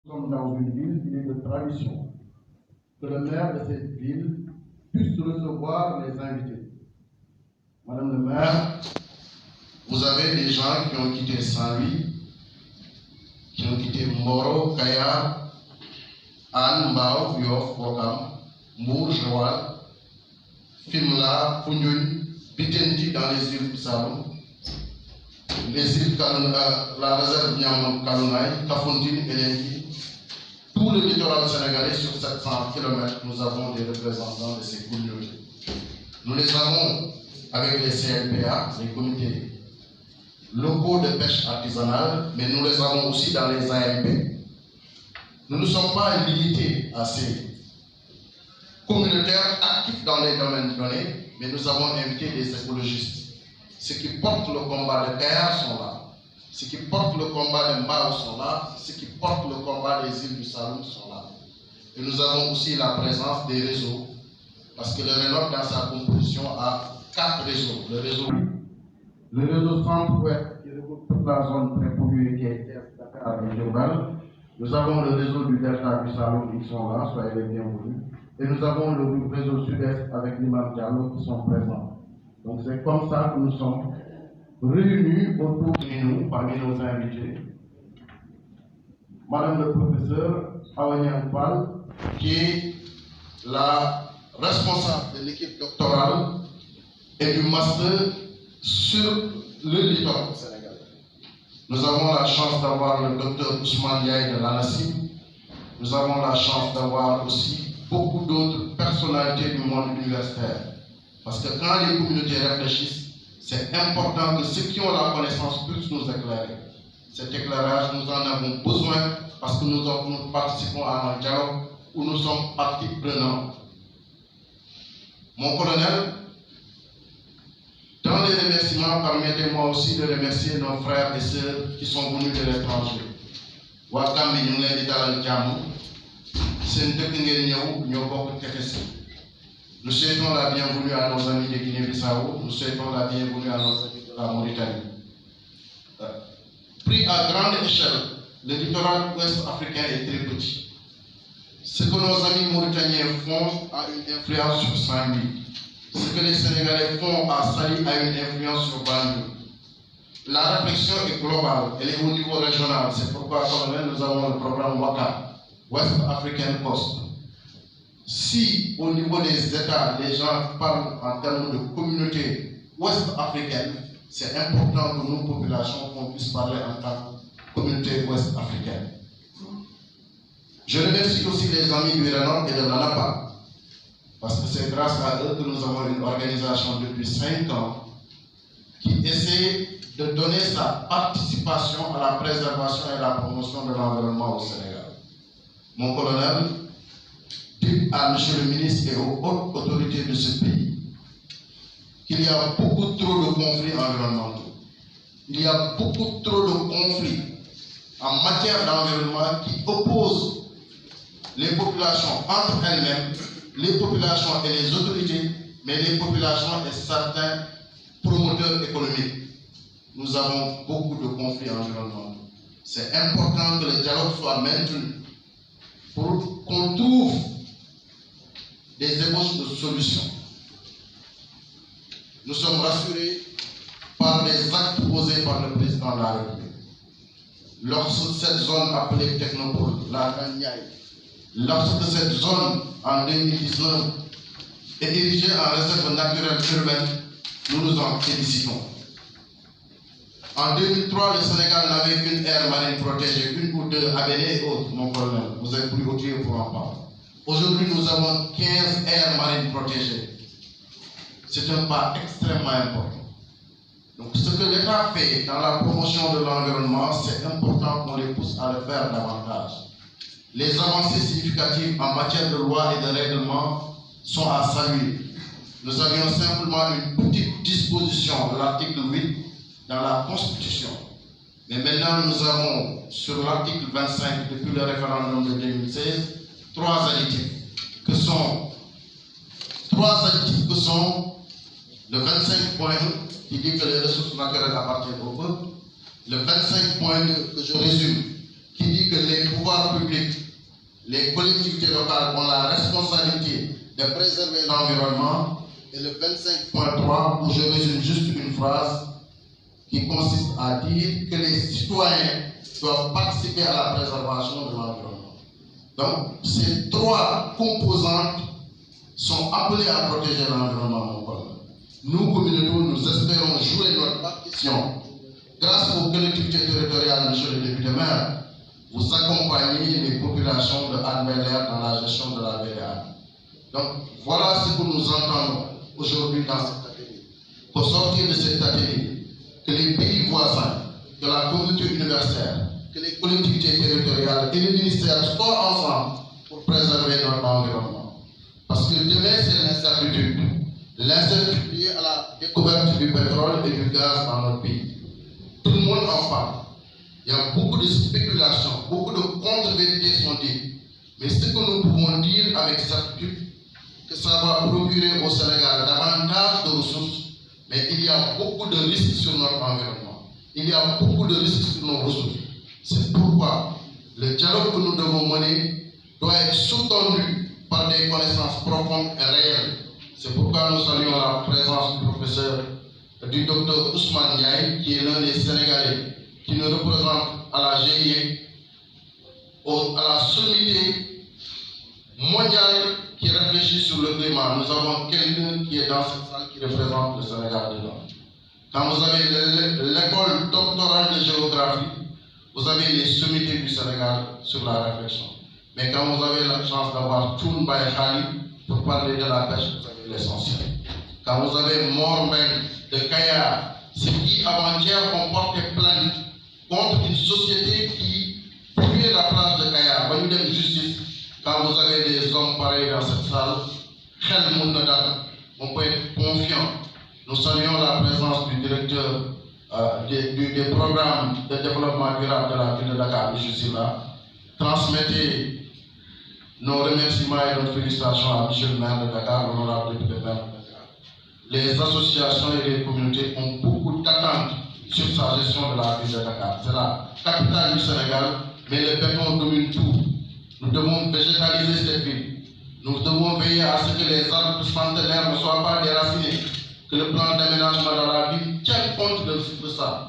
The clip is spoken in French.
Nous sommes dans une ville, il est de tradition que le maire de cette ville puisse recevoir les invités. Madame le maire, vous avez des gens qui ont quitté Saint-Louis, qui ont quitté Mboro, Kayar, Anne, Mbao, Yoff, Ouakam, Mbour, Joal, Fimela, Foundiougne, Bitenti dans les îles du Saloum, les îles la réserve Niamey, Kafountine et Lenki. Tout le littoral sénégalais sur 700 km, nous avons des représentants de ces communautés. Nous les avons avec les CLPA, les comités locaux de pêche artisanale, mais nous les avons aussi dans les AMP. Nous ne sommes pas limités à ces communautaires actifs dans les domaines donnés, mais nous avons invité des écologistes. Ceux qui portent le combat de Kayar sont là. Ceux qui portent le combat de Mbao sont là. Ceux qui portent le combat des îles du Saloum sont là. Et nous avons aussi la présence des réseaux, parce que le RENOC dans sa composition a 4 réseaux. Le réseau centre-ouest qui regroupe toute la zone très polluée qui est Dakar et Djourbel. Nous avons le réseau du Delta du Saloum qui sont là, soyez les bienvenus. Et nous avons le réseau sud-est avec l'imam Diallo qui sont présents. Donc c'est comme ça que nous sommes réunis autour de nous, parmi nos invités. Madame le professeur Awanian Pal, qui est la responsable de l'équipe doctorale et du master sur le littoral sénégalais. Nous avons la chance d'avoir le docteur Ousmane Yaye de l'ANACIM. Nous avons la chance d'avoir aussi beaucoup d'autres personnalités du monde universitaire. Parce que quand les communautés réfléchissent, c'est important que ceux qui ont la connaissance puissent nous éclairer. Cet éclairage, nous en avons besoin parce que nous participons à un dialogue où nous sommes partie prenante. Mon colonel, dans les remerciements, permettez-moi aussi de remercier nos frères et sœurs qui sont venus de l'étranger. Wakam nous l'avons dalal jamm, sen dëkk ngeen ñëw ñoo bokk Tefes. Nous souhaitons la bienvenue à nos amis de Guinée-Bissau, nous souhaitons la bienvenue à nos amis de la Mauritanie. Pris à grande échelle, le littoral ouest africain est très petit. Ce que nos amis mauritaniens font a une influence sur Saint-Louis. Ce que les Sénégalais font à Saly a une influence sur Bandung. La réflexion est globale, elle est au niveau régional. C'est pourquoi, colonel, nous avons le programme WACA, West African Coast. Si au niveau des États, les gens parlent en termes de communauté ouest africaine, c'est important que nos populations qu'on puisse parler en tant que communauté ouest africaine. Je remercie aussi les amis du RENOC et de l'ANAPA, parce que c'est grâce à eux que nous avons une organisation depuis 5 ans qui essaie de donner sa participation à la préservation et la promotion de l'environnement au Sénégal. Mon colonel, dit à M. le ministre et aux hautes autorités de ce pays qu'il y a beaucoup trop de conflits environnementaux. Il y a beaucoup trop de conflits en matière d'environnement qui opposent les populations entre elles-mêmes, les populations et les autorités, mais les populations et certains promoteurs économiques. Nous avons beaucoup de conflits environnementaux. C'est important que le dialogue soit maintenu pour qu'on trouve des ébauches de solutions. Nous sommes rassurés par les actes posés par le président de la République. Lorsque cette zone appelée Technopole, la Gagnaï, lorsque cette zone en 2019 est érigée en réserve naturelle urbaine, nous nous en félicitons. En 2003, le Sénégal n'avait qu'une aire marine protégée, une ou deux à Béné et autres, mon colonel. Vous avez pris au trier pour en parler. Aujourd'hui, nous avons 15 aires marines protégées. C'est un pas extrêmement important. Donc, ce que l'État fait dans la promotion de l'environnement, c'est important qu'on les pousse à le faire davantage. Les avancées significatives en matière de loi et de règlement sont à saluer. Nous avions simplement une petite disposition de l'article 8 dans la Constitution. Mais maintenant, nous avons sur l'article 25, depuis le référendum de 2016, trois additifs que sont le 25.1 qui dit que les ressources naturelles appartiennent au peuple, le 25.2 que je résume, qui dit que les pouvoirs publics les collectivités locales ont la responsabilité de préserver l'environnement. Et le 25.3, où je résume juste une phrase qui consiste à dire que les citoyens doivent participer à la préservation de l'environnement. Donc, ces trois composantes sont appelées à protéger l'environnement, mon collègue. Nous, communautés, nous espérons jouer notre partition. Grâce aux collectivités territoriales, monsieur le député maire, vous accompagnez les populations de Anne-Belair dans la gestion de la VDA. Donc, voilà ce que nous entendons aujourd'hui dans cet atelier. Pour sortir de cet atelier, que les pays voisins, que la communauté universitaire, que les collectivités territoriales et les ministères soient ensemble pour préserver notre environnement. Parce que demain, c'est l'incertitude. L'incertitude liée à la découverte du pétrole et du gaz dans notre pays. Tout le monde en parle. Il y a beaucoup de spéculations, beaucoup de contre-vérités sont dites. Mais ce que nous pouvons dire avec certitude, que ça va procurer au Sénégal davantage de ressources, mais il y a beaucoup de risques sur notre environnement. Il y a beaucoup de risques sur nos ressources. C'est pourquoi le dialogue que nous devons mener doit être soutenu par des connaissances profondes et réelles. C'est pourquoi nous saluons la présence du professeur, du docteur Ousmane Ndiaye, qui est l'un des Sénégalais, qui nous représente à la GIE, à la sommité mondiale qui réfléchit sur le climat. Nous avons quelqu'un qui est dans cette salle qui représente le Sénégal dedans. Quand vous avez l'école doctorale de géographie, vous avez les sommités du Sénégal sur la réflexion. Mais quand vous avez la chance d'avoir Toun Baye Khali pour parler de la pêche, vous avez l'essentiel. Quand vous avez Morben de Kaya, c'est qui avant-hier ont porté plainte contre une société qui polluait la plage de Kaya. Bonne de justice. Quand vous avez des hommes pareils dans cette salle, on peut être confiant. Nous saluons la présence du directeur des programmes de développement durable de la ville de Dakar, je suis là. Transmettez nos remerciements et nos félicitations à M. le maire de Dakar, l'honorable député maire de Dakar. Les associations et les communautés ont beaucoup d'attentes sur sa gestion de la ville de Dakar. C'est la capitale du Sénégal, mais le béton domine tout. Nous devons végétaliser cette ville. Nous devons veiller à ce que les arbres centenaires ne soient pas déracinés, que le plan d'aménagement dans la ville tienne compte de ça.